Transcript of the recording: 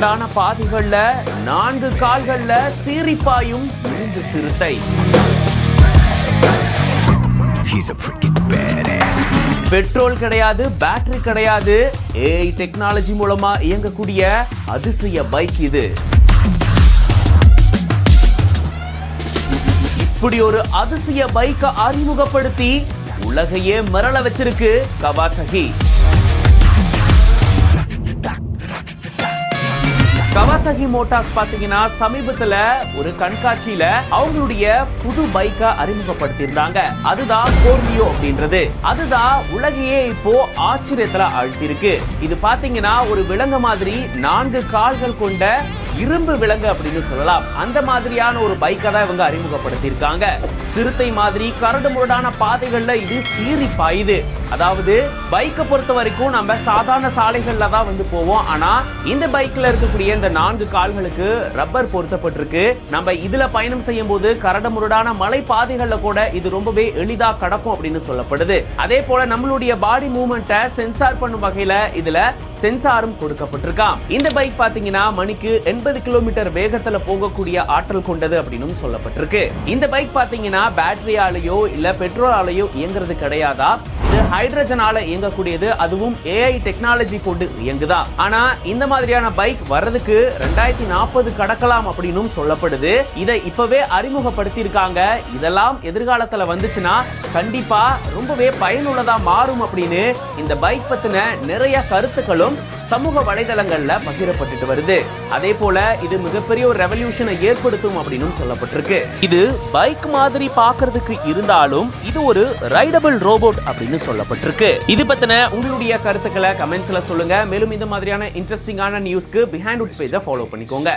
முரடான பாதைகள்ல 4 கால்கள்ல சீரிப்பாயும் விழுந்து சிறுத்தை. பெட்ரோல் கிடையாது, பேட்டரி கிடையாது, ஏஐ டெக்னாலஜி மூலமா இயங்கக்கூடிய அதிசய பைக் இது. இப்படி ஒரு அதிசய பைக்கை அறிமுகப்படுத்தி உலகையே மிரள வச்சிருக்கு கவாசகி. கவாசகி மோட்டார்ஸ் பாத்தீங்கன்னா சமீபத்துல ஒரு கண்காட்சியில அவங்களுடைய புது பைக்கை அறிமுகப்படுத்தியிருந்தாங்க. அதுதான் கோர்லியோ அப்படின்றது. அதுதான் உலகையே இப்போ ஆச்சரியத்துல ஆழ்த்திருக்கு. இது பாத்தீங்கன்னா ஒரு விலங்கு மாதிரி 4 கால்கள் கொண்ட இரும்பு விலங்கு அப்படின்னு சொல்லலாம். அந்த மாதிரியான ஒரு பைக்கை தான் இவங்க அறிமுகப்படுத்தியிருக்காங்க. சிறுத்தை மாதிரி கரடு முரடான பாதைகள்ல இது சீறி பாயுது. அதாவது பைக்கை பொறுத்த வரைக்கும் நம்ம சாதாரண சாலைகள்ல தான் போவோம். ஆனா இந்த பைக்ல இருக்கக்கூடிய இந்த 4 கால்களுக்கு ரப்பர் பொருத்தப்பட்டிருக்கு. நம்ம இதுல பயணம் செய்யும் போது கரடு முரடான மலை பாதைகள்ல கூட இது ரொம்பவே எளிதா கடக்கும் அப்படின்னு சொல்லப்படுது. அதே போல நம்மளுடைய பாடி மூவ்மெண்ட்டை சென்சார் பண்ணும் வகையில இதுல சென்சாரும் கொடுக்கப்பட்டிருக்காம். இந்த பைக் பாத்தீங்கன்னா மணிக்கு 80 கிலோமீட்டர் வேகத்துல போகக்கூடிய ஆற்றல் கொண்டது அப்படின்னு சொல்லப்பட்டிருக்கு. இந்த பைக் பாத்தீங்கன்னா பேட்டரியாலேயோ இல்ல பெட்ரோலாலேயோ இயங்குறது கிடையாதா. இது ஹைட்ரஜனால இயங்கக்கூடியது. அதுவும் ஏஐ டெக்னாலஜி கொண்டு இயங்குதா. ஆனா இந்த மாதிரியான பைக் வர்றதுக்கு 2040 கடக்கலாம் அப்படின்னு சொல்லப்படுது. இதை இப்பவே அறிமுகப்படுத்தி இருக்காங்க. இதெல்லாம் எதிர்காலத்துல வந்துச்சுன்னா கண்டிப்பா ரொம்பவே பயனுள்ளதா மாறும் அப்படின்னு இந்த பைக் பத்தின நிறைய கருத்துக்களும் சமூக வலைதளங்கள்ல பகிரப்பட்டு வருது. அதே போல இது மிகப்பெரிய ஒரு ரெவல்யூஷனை ஏற்படுத்தும் அப்படின்னு சொல்லப்பட்டிருக்கு. இது பைக் மாதிரி பார்க்கிறதுக்கு இருந்தாலும் இது ஒரு ரைடபிள் ரோபோட் அப்படின்னு சொல்லப்பட்டிருக்கு. இது பத்தின உங்களுடைய கருத்துக்களை கமெண்ட்ஸ்ல சொல்லுங்க. மேலும் இந்த மாதிரியான இன்ட்ரெஸ்டிங்கான நியூஸ்க்கு பிஹைண்ட் வுட்ஸ் பேஜை ஃபாலோ பண்ணிக்கோங்க.